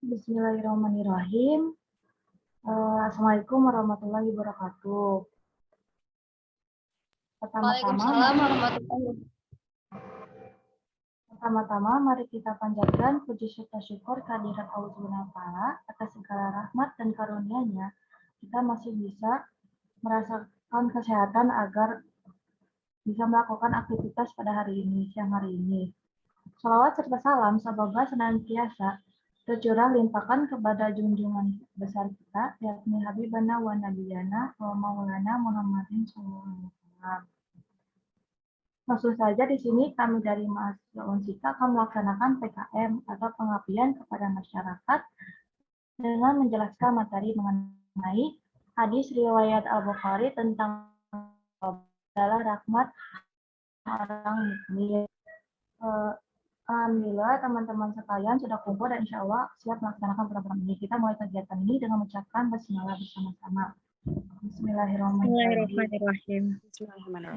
Bismillahirrahmanirrahim. Assalamualaikum warahmatullahi wabarakatuh. Waalaikumsalam warahmatullahi Pertama-tama, mari kita panjatkan puji syukur kehadirat Allah Subhanahu wa Ta'ala atas segala rahmat dan karunia-Nya. Kita masih bisa merasakan kesehatan agar bisa melakukan aktivitas pada siang hari ini. Shalawat serta salam semoga senantiasa tercurah limpahkan kepada junjungan besar kita, yakni Habibana wa Nabiyana wa Maulana Muhammadin SAW. Langsung saja di sini kami dari mahasiswa Unsika akan melaksanakan PKM atau pengabdian kepada masyarakat dengan menjelaskan materi mengenai hadis riwayat Al-Bukhari tentang adalah rahmat orang mukmin. Alhamdulillah teman-teman sekalian sudah kumpul dan insya Allah siap melaksanakan program ini. Kita mulai kegiatan ini dengan mengucapkan basmalah bersama-sama. Bismillahirrahmanirrahim.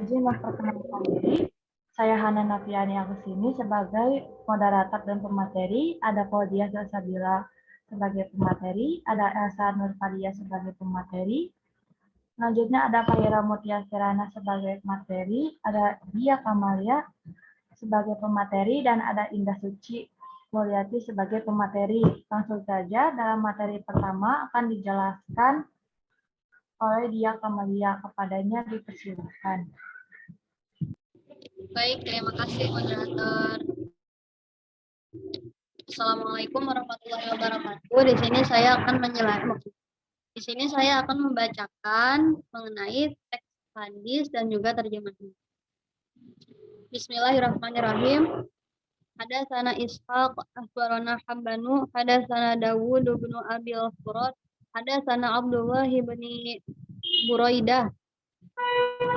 Izin memperkenalkan diri. Saya Hana Nafiani Agusini sebagai moderator dan pemateri. Ada Paudia Salsabila sebagai pemateri. Ada Elsa Nurfadia sebagai pemateri. Selanjutnya ada Fahira Mutia Kirana sebagai pemateri. Ada Dia Kamalia sebagai pemateri dan ada Indah Suci Mulyati sebagai pemateri. Langsung saja dalam materi pertama akan dijelaskan oleh Dia Kamalia, kepadanya dipersilakan. Baik, terima kasih moderator. Assalamualaikum warahmatullahi wabarakatuh. Di sini saya akan membacakan mengenai teks hadis dan juga terjemahnya. Bismillahirrahmanirrahim. Hadatsana Ishaq akhbarana Hambanu, hadatsana Dawud bin Abil Furat, hadatsana Abdullah bin Buraidah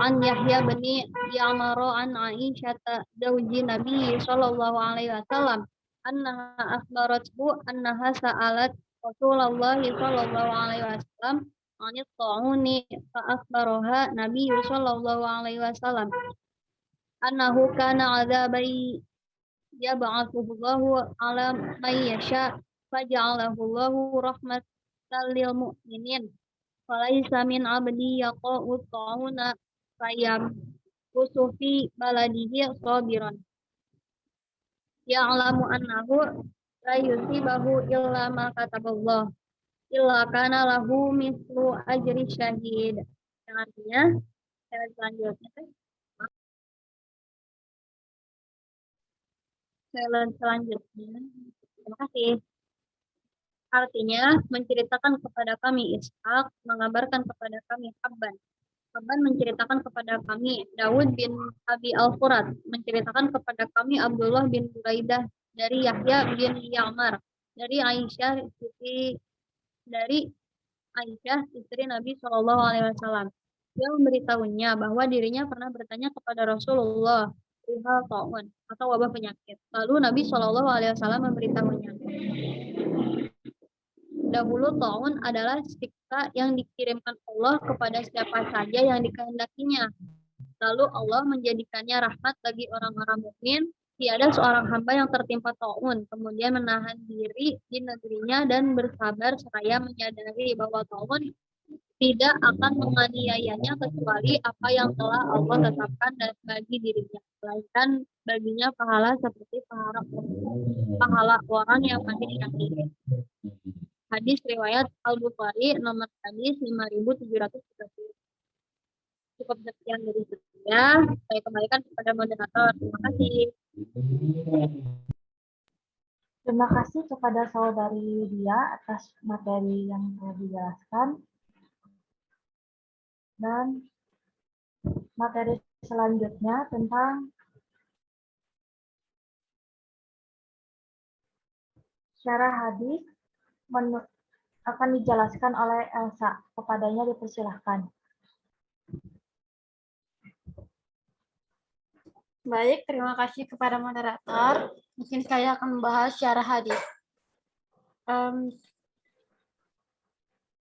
an Yahya bin Ya'mar an Aisyah zawji Nabi sallallahu alaihi wasallam annaha akhbarathu annaha sa'alat Rasulullah sallallahu alaihi wasallam anit ta'uni fa akhbaraha Nabi sallallahu alaihi wasallam annahu kana adzabai yab'atsullahu ala may yasha faja'alahu rahmatan lil mu'minin falaisa min abdi yaqa'u ta'una fayam usufi baladihi sabiran ya'lamu annahu la yusibahu illa ma kataballah illa kana lahu mislu ajri syahid. Yang artinya selanjutnya terima kasih. Artinya menceritakan kepada kami Ishaq, mengabarkan kepada kami Habban. Habban menceritakan kepada kami Dawud bin Abi Al-Furat, menceritakan kepada kami Abdullah bin Buraidah dari Yahya bin Ya'mar, dari Aisyah istri Nabi Shallallahu Alaihi Wasallam. Dia memberitahunya bahwa dirinya pernah bertanya kepada Rasulullah perihal taun atau wabah penyakit. Lalu Nabi Shallallahu Alaihi Wasallam memberitahunya, dahulu taun adalah siksa yang dikirimkan Allah kepada siapa saja yang dikehendakinya. Lalu Allah menjadikannya rahmat bagi orang-orang mukmin. Tiada seorang hamba yang tertimpa taun, kemudian menahan diri di negerinya dan bersabar seraya menyadari bahwa taun tidak akan menganiayanya kecuali apa yang telah Allah tetapkan bagi dirinya, melainkan baginya pahala seperti pahala orang yang mati di kaki. Hadis riwayat Al-Bukhari nomor hadis 5730. Cukup sekian dari saya. Saya kembalikan kepada moderator. Terima kasih. Terima kasih kepada saudari Dia atas materi yang telah dijelaskan. Dan materi selanjutnya tentang syarah hadis akan dijelaskan oleh Elsa. Kepadanya dipersilahkan. Baik, terima kasih kepada moderator. Mungkin saya akan membahas syarah hadis.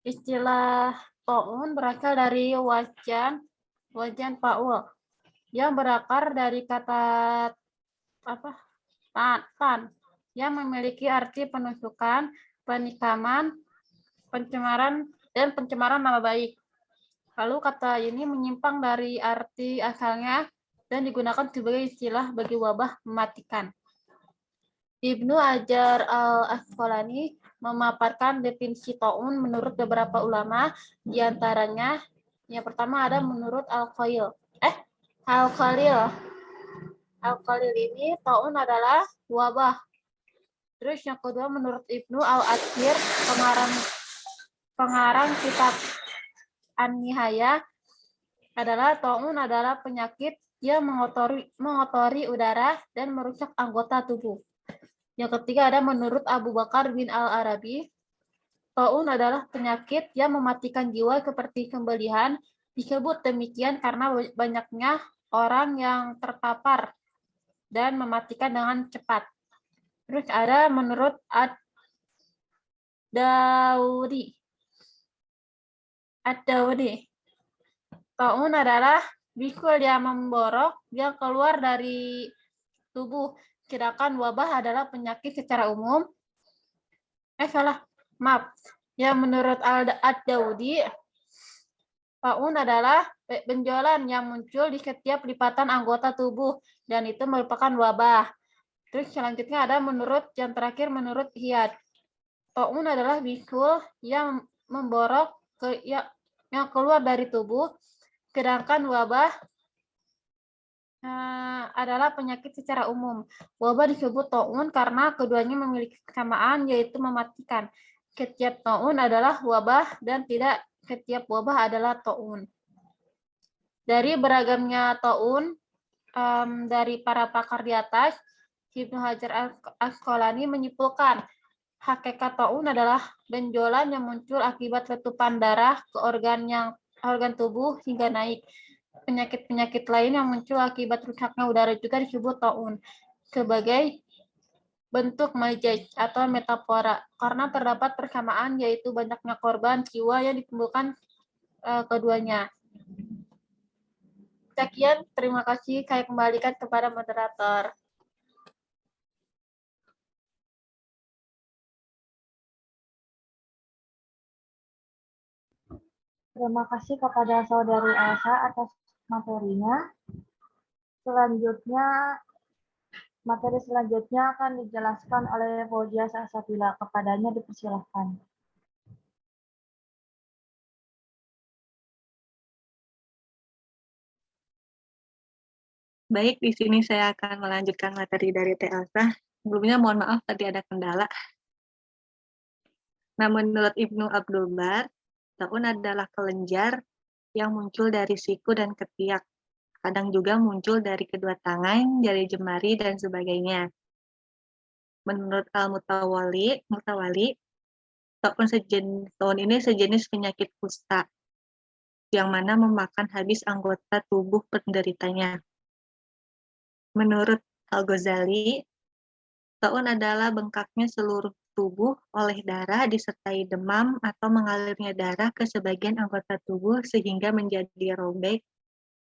Istilah ta'un berasal dari wajan fa'ul yang berakar dari kata tan yang memiliki arti penusukan, penikaman, pencemaran, dan pencemaran nama baik. Lalu kata ini menyimpang dari arti asalnya dan digunakan sebagai istilah bagi wabah mematikan. Ibnu Hajar al-Asqalani memaparkan definisi taun menurut beberapa ulama, di antaranya yang pertama ada menurut Al-Khalil. Al-Khalil ini taun adalah wabah. Terus yang kedua menurut Ibnu Al-Athir, pengarang kitab An-Nihayah, adalah taun adalah penyakit yang mengotori udara dan merusak anggota tubuh. Yang ketiga ada menurut Abu Bakar bin Al-Arabi, taun adalah penyakit yang mematikan jiwa seperti kembalihan. Disebut demikian karena banyaknya orang yang terpapar dan mematikan dengan cepat. Terus ada menurut Ad-Dawudi. Taun adalah bikul yang memborok yang keluar dari tubuh. Sedangkan wabah adalah penyakit secara umum. Yang menurut Ad-Dawudi, taun adalah benjolan yang muncul di setiap lipatan anggota tubuh dan itu merupakan wabah. Terus selanjutnya ada yang terakhir menurut Hiyad. Taun adalah bikul yang memborok yang keluar dari tubuh, sedangkan wabah adalah penyakit secara umum. Wabah disebut taun karena keduanya memiliki kesamaan, yaitu mematikan. Setiap taun adalah wabah dan tidak setiap wabah adalah taun. Dari beragamnya taun dari para pakar di atas, Ibnu Hajar Asqalani menyimpulkan hakikat taun adalah benjolan yang muncul akibat letupan darah ke organ tubuh hingga naik. Penyakit-penyakit lain yang muncul akibat rusaknya udara juga disebut taun sebagai bentuk majaz atau metafora karena terdapat persamaan, yaitu banyaknya korban jiwa yang ditimbulkan keduanya. Sekian, terima kasih. Saya kembalikan kepada moderator. Terima kasih kepada Saudari Elsa atas materinya. Materi selanjutnya akan dijelaskan oleh Fauzia Salsabila. Kepadanya dipersilahkan. Baik, di sini saya akan melanjutkan materi dari Teh Elsa. Sebelumnya mohon maaf tadi ada kendala. Nah, menurut Ibnu Abdul Bar, taun adalah kelenjar yang muncul dari siku dan ketiak. Kadang juga muncul dari kedua tangan, jari jemari, dan sebagainya. Menurut Al-Mutawali, taun ini sejenis penyakit kusta, yang mana memakan habis anggota tubuh penderitanya. Menurut Al-Ghazali, taun adalah bengkaknya seluruh tubuh oleh darah disertai demam atau mengalirnya darah ke sebagian anggota tubuh sehingga menjadi robek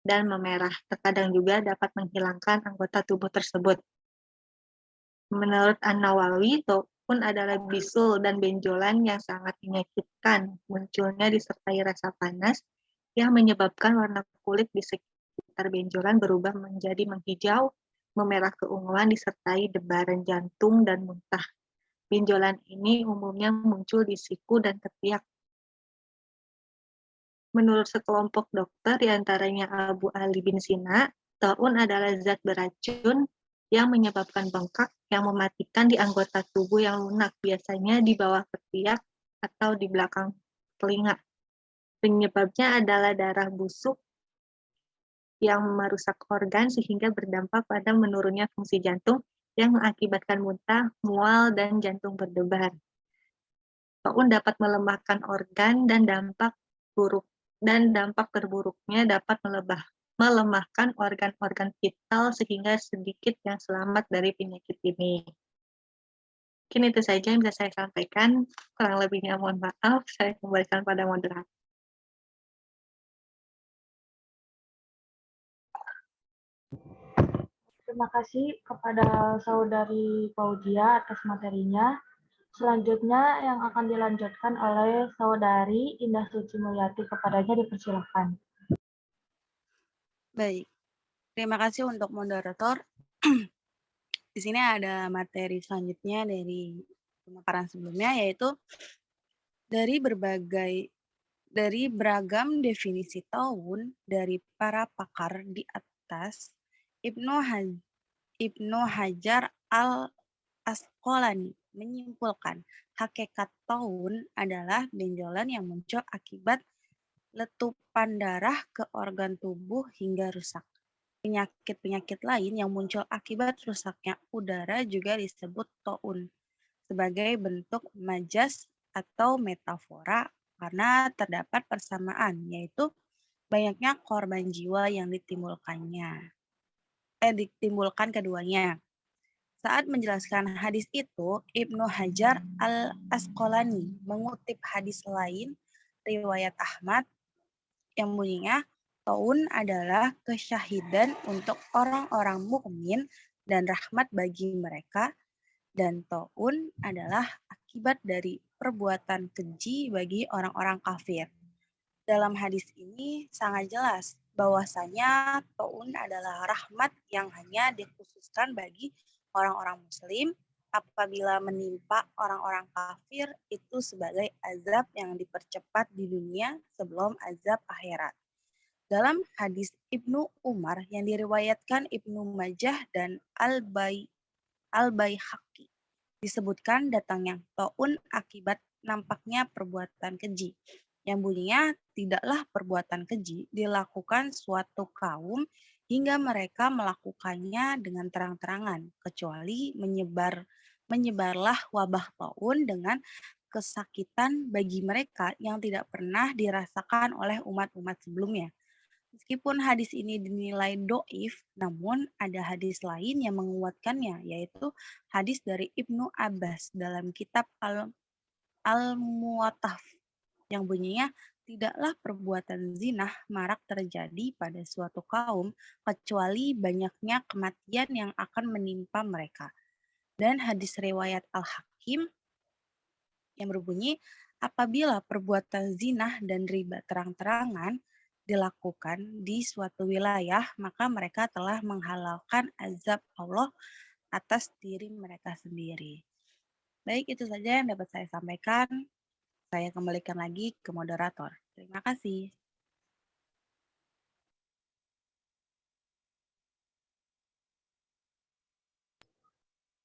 dan memerah. Terkadang juga dapat menghilangkan anggota tubuh tersebut. Menurut An-Nawawi, taun adalah bisul dan benjolan yang sangat menyakitkan. Munculnya disertai rasa panas yang menyebabkan warna kulit di sekitar benjolan berubah menjadi menghijau, memerah keunguan disertai debaran jantung dan muntah. Benjolan ini umumnya muncul di siku dan ketiak. Menurut sekelompok dokter, diantaranya Abu Ali bin Sina, taun adalah zat beracun yang menyebabkan bengkak yang mematikan di anggota tubuh yang lunak, biasanya di bawah ketiak atau di belakang telinga. Penyebabnya adalah darah busuk yang merusak organ sehingga berdampak pada menurunnya fungsi jantung yang mengakibatkan muntah, mual, dan jantung berdebar. Taun dapat melemahkan organ dan dampak terburuknya dapat melemahkan organ-organ vital sehingga sedikit yang selamat dari penyakit ini. Mungkin itu saja yang bisa saya sampaikan. Kurang lebihnya mohon maaf, saya kembalikan pada moderator. Terima kasih kepada Saudari Fauzia atas materinya. Selanjutnya yang akan dilanjutkan oleh Saudari Indah Suci Mulyati, kepadanya dipersilakan. Baik, terima kasih untuk moderator. Di sini ada materi selanjutnya dari pemaparan sebelumnya, yaitu dari beragam definisi taun dari para pakar di atas, Ibnu Hajar al-Asqalani menyimpulkan hakikat taun adalah benjolan yang muncul akibat letupan darah ke organ tubuh hingga rusak. Penyakit-penyakit lain yang muncul akibat rusaknya udara juga disebut taun sebagai bentuk majas atau metafora karena terdapat persamaan, yaitu banyaknya korban jiwa yang ditimbulkan keduanya. Saat menjelaskan hadis itu, Ibnu Hajar al-Asqalani mengutip hadis lain riwayat Ahmad yang bunyinya, taun adalah kesyahidan untuk orang-orang mukmin dan rahmat bagi mereka, dan taun adalah akibat dari perbuatan keji bagi orang-orang kafir. Dalam hadis ini sangat jelas bahwasanya taun adalah rahmat yang hanya dikhususkan bagi orang-orang muslim. Apabila menimpa orang-orang kafir itu sebagai azab yang dipercepat di dunia sebelum azab akhirat. Dalam hadis Ibnu Umar yang diriwayatkan Ibnu Majah dan Al-Baihaqi disebutkan datangnya taun akibat nampaknya perbuatan keji. Yang bunyinya, tidaklah perbuatan keji dilakukan suatu kaum hingga mereka melakukannya dengan terang-terangan, kecuali menyebarlah wabah taun dengan kesakitan bagi mereka yang tidak pernah dirasakan oleh umat-umat sebelumnya. Meskipun hadis ini dinilai doif, namun ada hadis lain yang menguatkannya, yaitu hadis dari Ibnu Abbas dalam kitab Al-Muwattaf yang bunyinya, tidaklah perbuatan zina marak terjadi pada suatu kaum kecuali banyaknya kematian yang akan menimpa mereka. Dan hadis riwayat Al-Hakim yang berbunyi, apabila perbuatan zina dan riba terang-terangan dilakukan di suatu wilayah, maka mereka telah menghalalkan azab Allah atas diri mereka sendiri. Baik, itu saja yang dapat saya sampaikan. Saya kembalikan lagi ke moderator. Terima kasih.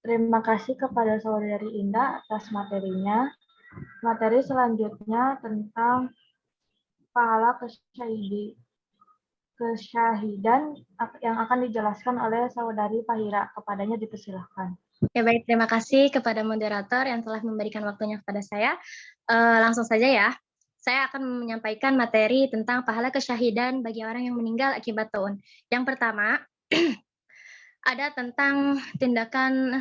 Terima kasih kepada Saudari Indah atas materinya. Materi selanjutnya tentang pahala kesyahidan yang akan dijelaskan oleh Saudari Fahira. Kepadanya dipersilahkan. Ya baik, terima kasih kepada moderator yang telah memberikan waktunya kepada saya. Langsung saja ya, saya akan menyampaikan materi tentang pahala kesyahidan bagi orang yang meninggal akibat taun. Yang pertama, ada tentang tindakan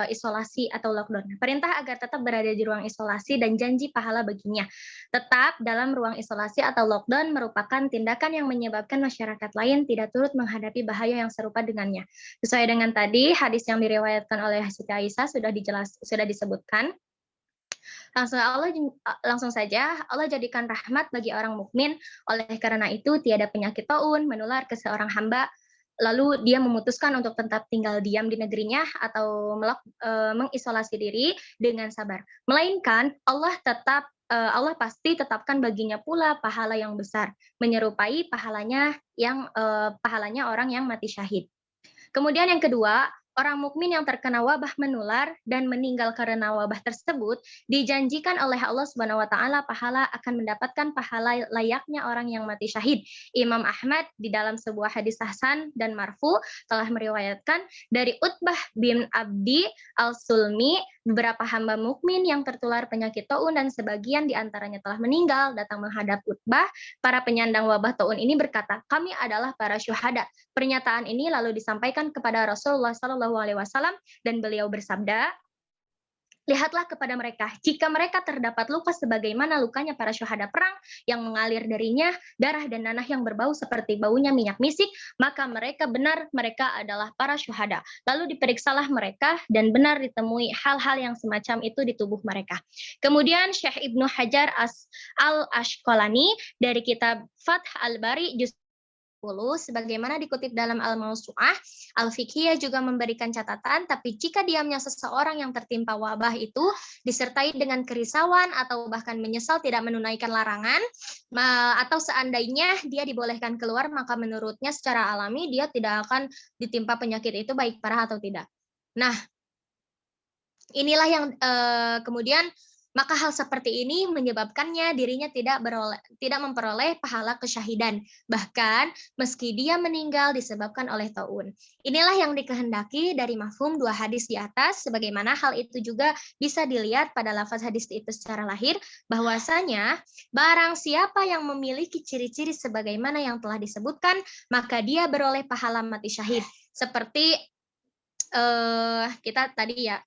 isolasi atau lockdown. Perintah agar tetap berada di ruang isolasi dan janji pahala baginya. Tetap dalam ruang isolasi atau lockdown merupakan tindakan yang menyebabkan masyarakat lain tidak turut menghadapi bahaya yang serupa dengannya. Sesuai dengan tadi, hadis yang diriwayatkan oleh Siti Aisyah sudah disebutkan. Langsung saja, Allah jadikan rahmat bagi orang mukmin. Oleh karena itu, tiada penyakit taun menular ke seorang hamba lalu dia memutuskan untuk tetap tinggal diam di negerinya atau mengisolasi diri dengan sabar. Melainkan Allah pasti tetapkan baginya pula pahala yang besar, menyerupai pahalanya orang yang mati syahid. Kemudian yang kedua, orang mukmin yang terkena wabah menular dan meninggal karena wabah tersebut dijanjikan oleh Allah Subhanahu wa taala pahala akan mendapatkan pahala layaknya orang yang mati syahid. Imam Ahmad di dalam sebuah hadis hasan dan marfu telah meriwayatkan dari Utbah bin Abdi Al-Sulmi, beberapa hamba mukmin yang tertular penyakit taun dan sebagian di antaranya telah meninggal datang menghadap Utbah. Para penyandang wabah taun ini berkata, "Kami adalah para syuhada." Pernyataan ini lalu disampaikan kepada Rasulullah SAW dan beliau bersabda, Lihatlah kepada mereka, jika mereka terdapat luka sebagaimana lukanya para syuhada perang yang mengalir darinya darah dan nanah yang berbau seperti baunya minyak misik, maka mereka adalah para syuhada. Lalu diperiksalah mereka dan benar ditemui hal-hal yang semacam itu di tubuh mereka. Kemudian Syekh Ibnu Hajar al-Asqalani dari kitab Fath al-Bari juz 10, sebagaimana dikutip dalam Al-Mawsu'ah, Al-Fiqhiyah juga memberikan catatan, tapi jika diamnya seseorang yang tertimpa wabah itu disertai dengan kerisauan atau bahkan menyesal tidak menunaikan larangan, atau seandainya dia dibolehkan keluar, maka menurutnya secara alami dia tidak akan ditimpa penyakit itu baik parah atau tidak. Nah, inilah yang kemudian maka hal seperti ini menyebabkannya dirinya tidak memperoleh pahala kesyahidan, bahkan meski dia meninggal disebabkan oleh taun. Inilah yang dikehendaki dari mafhum dua hadis di atas, sebagaimana hal itu juga bisa dilihat pada lafaz hadis itu secara lahir, bahwasanya barang siapa yang memiliki ciri-ciri sebagaimana yang telah disebutkan, maka dia beroleh pahala mati syahid. Seperti kita tadi ya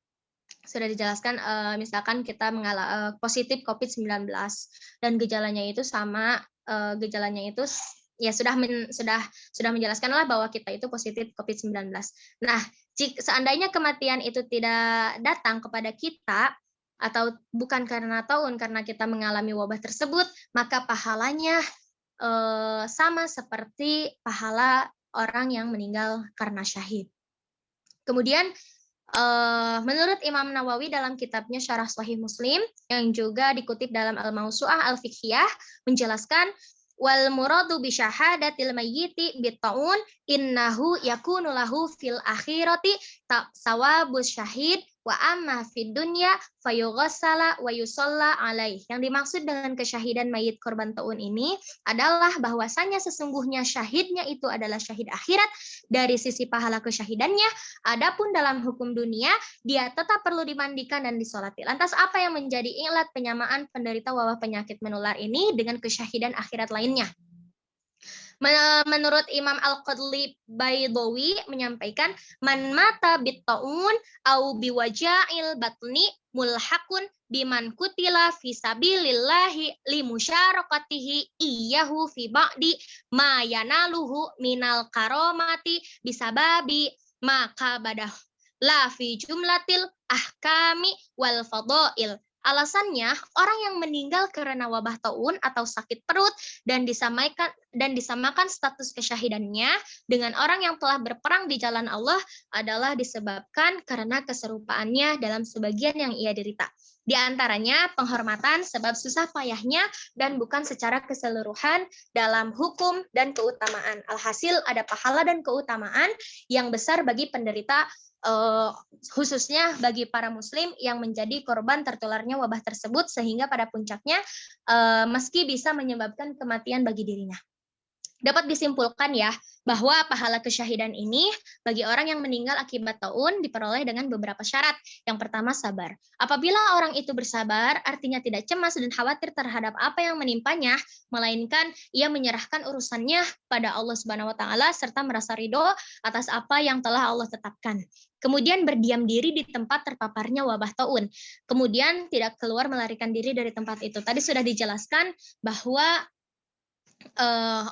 sudah dijelaskan, misalkan kita mengalami positif COVID-19 dan gejalanya itu sama, gejalanya itu ya sudah menjelaskanlah bahwa kita itu positif COVID-19. Nah, seandainya kematian itu tidak datang kepada kita atau bukan karena taun, karena kita mengalami wabah tersebut, maka pahalanya sama seperti pahala orang yang meninggal karena syahid. Kemudian menurut Imam Nawawi dalam kitabnya Syarah Sahih Muslim yang juga dikutip dalam Al-Mawsu'ah Al-Fiqhiyah menjelaskan wal muradu bi syahadatil mayyiti bitaun innahu yakunu lahu fil akhirati sawabus syahid wa amma fid dunya fayughassala wa yusalla alaih. Yang dimaksud dengan kesyahidan mayit korban taun ini adalah bahwasanya sesungguhnya syahidnya itu adalah syahid akhirat dari sisi pahala kesyahidannya, adapun dalam hukum dunia dia tetap perlu dimandikan dan disolati. Lantas apa yang menjadi ilat penyamaan penderita wabah penyakit menular ini dengan kesyahidan akhirat lainnya? Menurut Imam Al-Qadli Baydawi menyampaikan man mata bittaun au biwaja'il batni mulhaqun biman kutila fi sabilillahi limusyarakatihi iyyahu fi ba'di ma yanaluhu minal karamati bisababi maka badah la fi jumlatil ahkami wal fadail. Alasannya, orang yang meninggal karena wabah taun atau sakit perut dan disamakan status kesyahidannya dengan orang yang telah berperang di jalan Allah adalah disebabkan karena keserupaannya dalam sebagian yang ia derita. Di antaranya penghormatan sebab susah payahnya dan bukan secara keseluruhan dalam hukum dan keutamaan. Alhasil ada pahala dan keutamaan yang besar bagi penderita, khususnya bagi para muslim yang menjadi korban tertularnya wabah tersebut, sehingga pada puncaknya meski bisa menyebabkan kematian bagi dirinya. Dapat disimpulkan ya bahwa pahala kesyahidan ini bagi orang yang meninggal akibat taun diperoleh dengan beberapa syarat. Yang pertama, sabar. Apabila orang itu bersabar, artinya tidak cemas dan khawatir terhadap apa yang menimpanya, melainkan ia menyerahkan urusannya pada Allah Subhanahu wa taala serta merasa ridho atas apa yang telah Allah tetapkan. Kemudian berdiam diri di tempat terpaparnya wabah taun. Kemudian tidak keluar melarikan diri dari tempat itu. Tadi sudah dijelaskan bahwa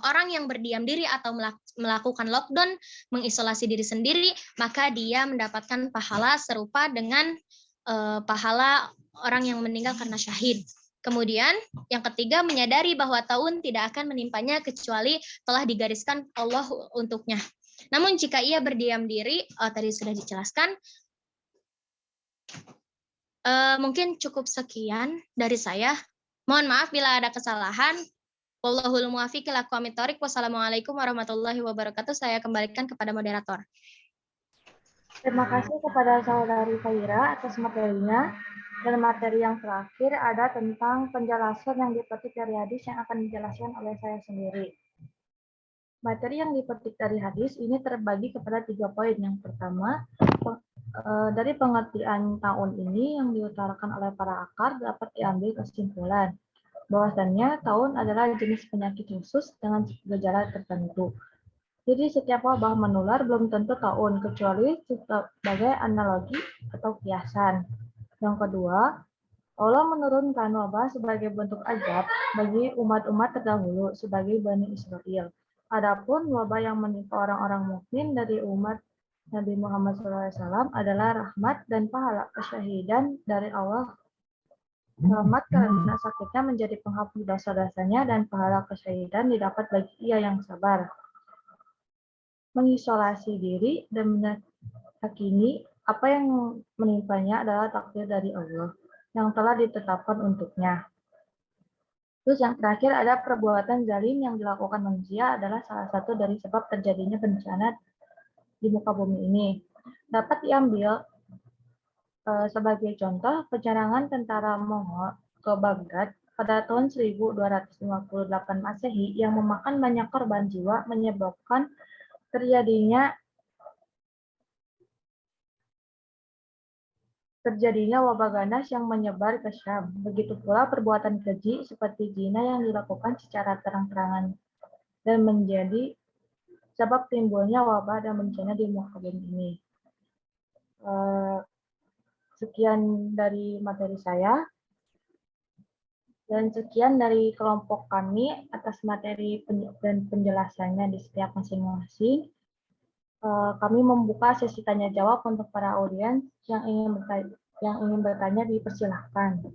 orang yang berdiam diri atau melakukan lockdown, mengisolasi diri sendiri, maka dia mendapatkan pahala serupa dengan pahala orang yang meninggal karena syahid. Kemudian yang ketiga, menyadari bahwa taun tidak akan menimpanya kecuali telah digariskan Allah untuknya. Namun jika ia berdiam diri, tadi sudah dijelaskan, mungkin cukup sekian dari saya. Mohon maaf bila ada kesalahan. Wallahul muwaffiq ila aqwamit thoriq. Wassalamualaikum warahmatullahi wabarakatuh. Saya kembalikan kepada moderator. Terima kasih kepada saudari Faira atas materinya. Dan materi yang terakhir ada tentang penjelasan yang dipetik dari hadis yang akan dijelaskan oleh saya sendiri. Materi yang dipetik dari hadis ini terbagi kepada 3 poin. Yang pertama, dari pengertian taun ini yang diutarakan oleh para akar dapat diambil kesimpulan bahwasannya taun adalah jenis penyakit khusus dengan gejala tertentu. Jadi setiap wabah menular belum tentu taun, kecuali sebagai analogi atau kiasan. Yang kedua, Allah menurunkan wabah sebagai bentuk azab bagi umat-umat terdahulu sebagai Bani Israel. Adapun wabah yang menimpa orang-orang mukmin dari umat Nabi Muhammad SAW adalah rahmat dan pahala kesyahidan dari Allah. Rahmat karena sakitnya menjadi penghapus dosa-dosanya dan pahala kesyahidan didapat bagi ia yang sabar. Mengisolasi diri dan meyakini apa yang menimpanya adalah takdir dari Allah yang telah ditetapkan untuknya. Terus yang terakhir ada perbuatan zalim yang dilakukan manusia adalah salah satu dari sebab terjadinya bencana di muka bumi ini. Dapat diambil sebagai contoh penyerangan tentara Mongol ke Baghdad pada tahun 1258 Masehi yang memakan banyak korban jiwa menyebabkan terjadinya wabah ganas yang menyebar ke Syam. Begitu pula perbuatan keji seperti zina yang dilakukan secara terang-terangan dan menjadi sebab timbulnya wabah dan bencana di muka bumi ini. Sekian dari materi saya dan sekian dari kelompok kami atas materi dan penjelasannya di setiap masing-masing. Kami membuka sesi tanya jawab untuk para audiens yang ingin bertanya dipersilahkan.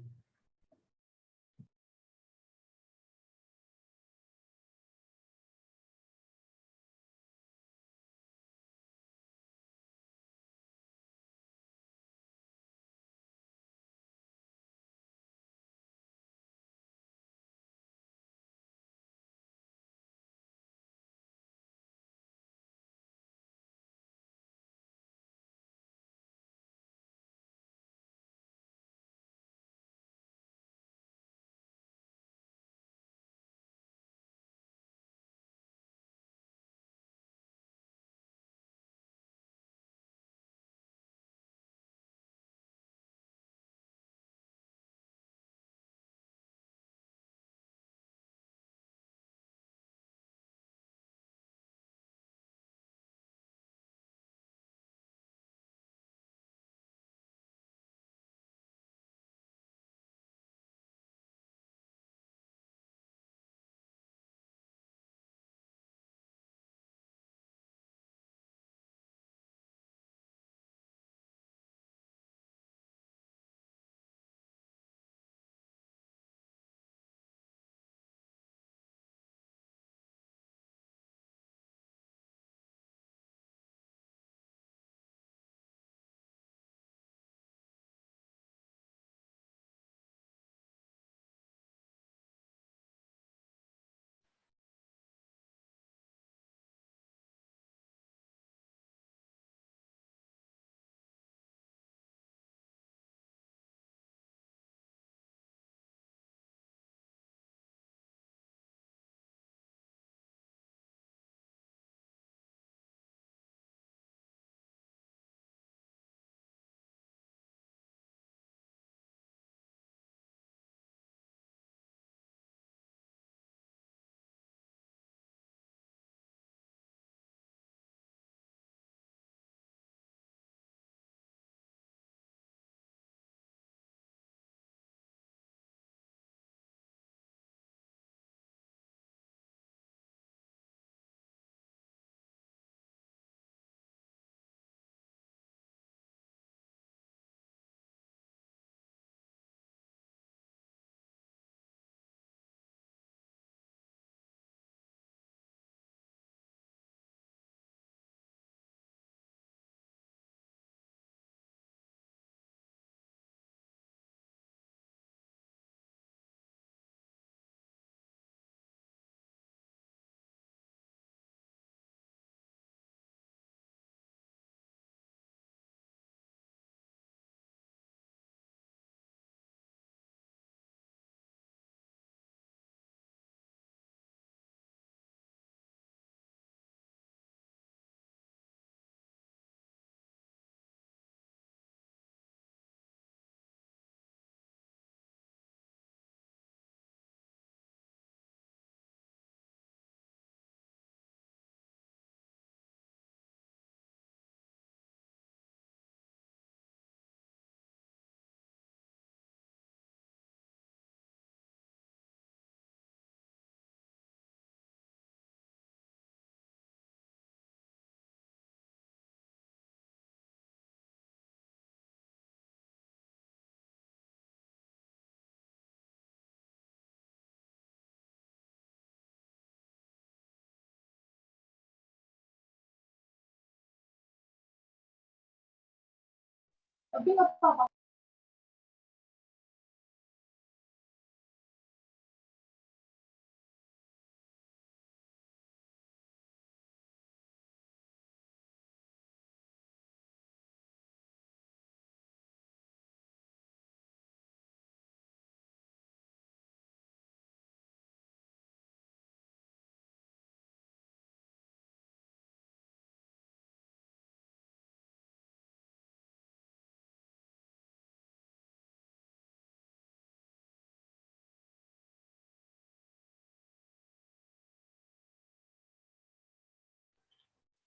Tapi nggak apa-apa.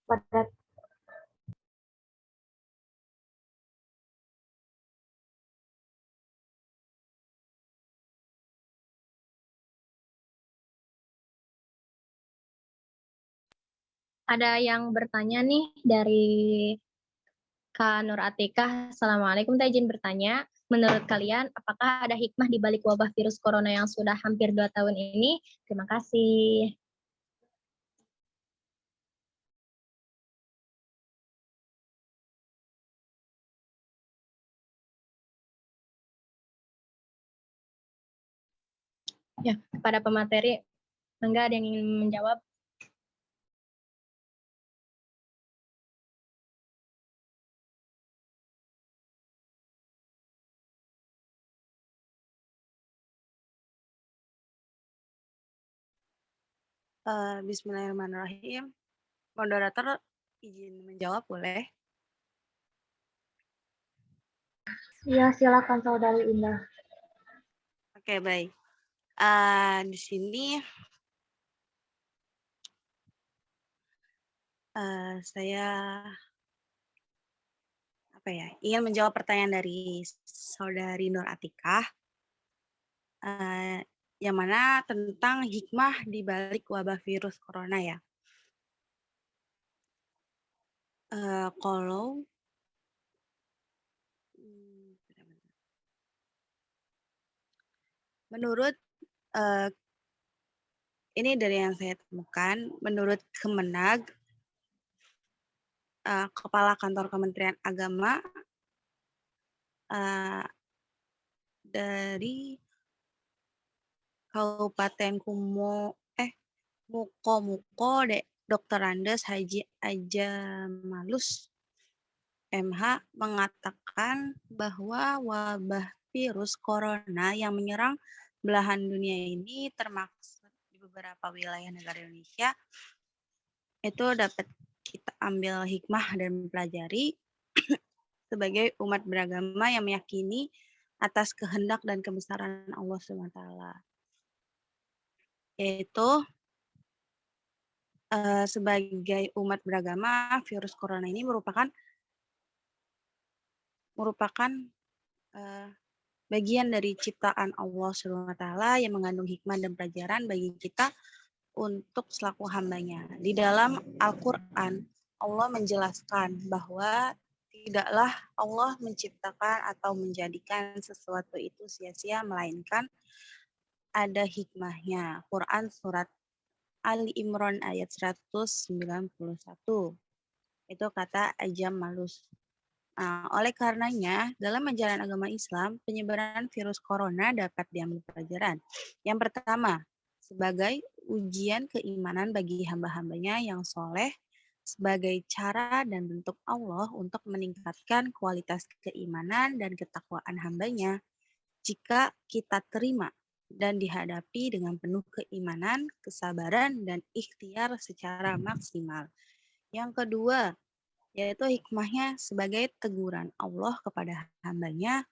Pada Ada yang bertanya nih dari Kak Nur Atikah. Assalamualaikum, saya izin bertanya. Menurut kalian, apakah ada hikmah di balik wabah virus corona yang sudah hampir 2 tahun ini? Terima kasih. Ya, kepada pemateri, enggak ada yang ingin menjawab? Bismillahirrahmanirrahim. Moderator izin menjawab boleh? Iya, silakan Saudari Indah. Oke, baik. Di sini saya ingin menjawab pertanyaan dari Saudari Nur Atikah, yang mana tentang hikmah di balik wabah virus corona ya. Kalau menurut ini dari yang saya temukan, menurut Kemenag, Kepala Kantor Kementerian Agama dari Kabupaten Muko Dr. Andes Haji Aja Malus MH mengatakan bahwa wabah virus corona yang menyerang belahan dunia ini termasuk di beberapa wilayah negara Indonesia itu dapat kita ambil hikmah dan pelajari sebagai umat beragama yang meyakini atas kehendak dan kebesaran Allah SWT. Yaitu sebagai umat beragama, virus corona ini merupakan bagian dari ciptaan Allah SWT yang mengandung hikmah dan pelajaran bagi kita untuk selaku hambanya. Di dalam Al-Quran, Allah menjelaskan bahwa tidaklah Allah menciptakan atau menjadikan sesuatu itu sia-sia, melainkan ada hikmahnya. Quran Surat Ali Imran ayat 191. Itu kata Ajam Malus. Oleh karenanya, dalam ajaran agama Islam, penyebaran virus corona dapat diambil pelajaran. Yang pertama, sebagai ujian keimanan bagi hamba-hambanya yang soleh, sebagai cara dan bentuk Allah untuk meningkatkan kualitas keimanan dan ketakwaan hambanya. Jika kita terima dan dihadapi dengan penuh keimanan, kesabaran, dan ikhtiar secara maksimal. Yang kedua, yaitu hikmahnya sebagai teguran Allah kepada hambanya.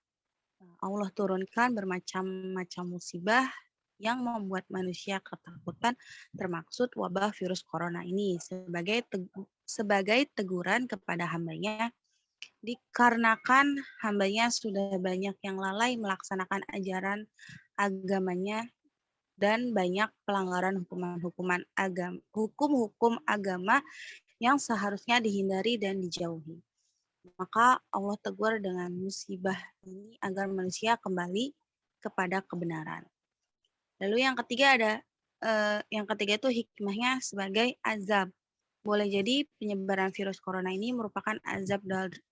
Allah turunkan bermacam-macam musibah yang membuat manusia ketakutan, termaksud wabah virus corona ini sebagai teguran kepada hambanya, dikarenakan hambanya sudah banyak yang lalai melaksanakan ajaran agamanya dan banyak pelanggaran hukum-hukum agama yang seharusnya dihindari dan dijauhi. Maka Allah tegur dengan musibah ini agar manusia kembali kepada kebenaran. Lalu yang ketiga itu hikmahnya sebagai azab Boleh jadi penyebaran virus corona ini merupakan azab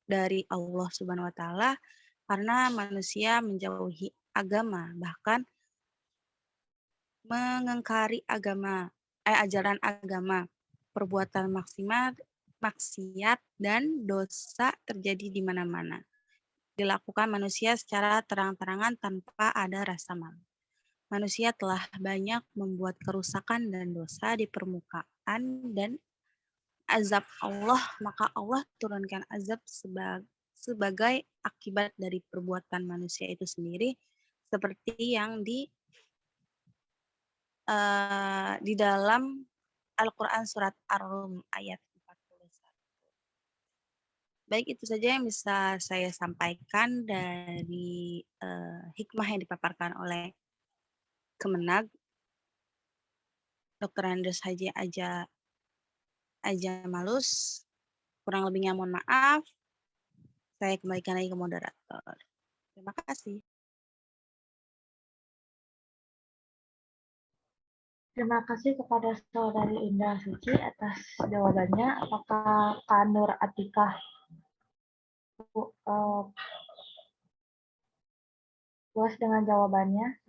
dari Allah Subhanahu wa taala karena manusia menjauhi agama, bahkan mengingkari ajaran agama. Perbuatan maksiat dan dosa terjadi di mana-mana. Dilakukan manusia secara terang-terangan tanpa ada rasa malu. Manusia telah banyak membuat kerusakan dan dosa di permukaan dan azab Allah, maka Allah turunkan azab sebagai akibat dari perbuatan manusia itu sendiri, seperti yang di dalam Al-Quran surat Ar-Rum ayat 41. Baik, itu saja yang bisa saya sampaikan dari hikmah yang dipaparkan oleh Kemenag, Dr. Andres Haji Aja Malus. Kurang lebihnya mohon maaf. Saya kembalikan lagi ke moderator. Terima kasih. Terima kasih kepada Saudari Indah Suci atas jawabannya. Apakah Kak Nur Atikah puas dengan jawabannya?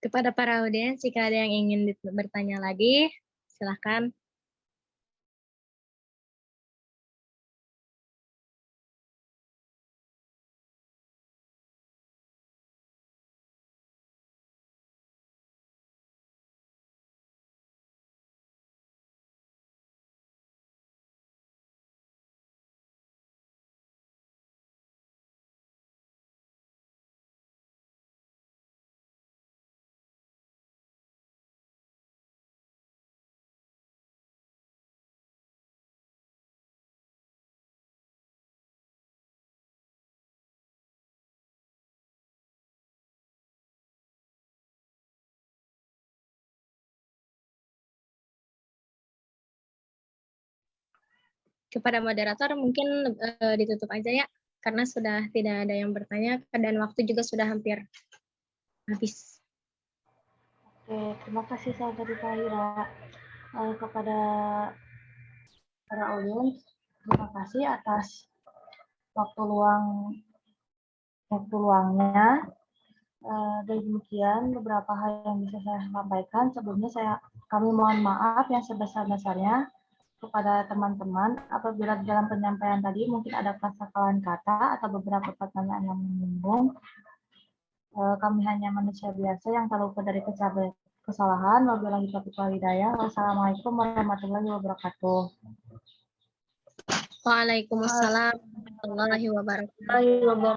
Kepada para audiens, jika ada yang ingin bertanya lagi, silakan. Kepada moderator mungkin ditutup aja ya, karena sudah tidak ada yang bertanya dan waktu juga sudah hampir habis. Oke, terima kasih Saudari Tahira. Kepada para audiens, terima kasih atas waktu luangnya. Dan demikian beberapa hal yang bisa saya sampaikan. Sebelumnya kami mohon maaf yang sebesar-besarnya kepada teman-teman apabila di dalam penyampaian tadi mungkin ada kesalahan kata atau beberapa pertanyaan yang menyinggung. Kami hanya manusia biasa yang terluput dari kesalahan. Wabillahi taufiq wal hidayah. Wassalamualaikum warahmatullahi wabarakatuh. Waalaikumsalam warahmatullahi wabarakatuh.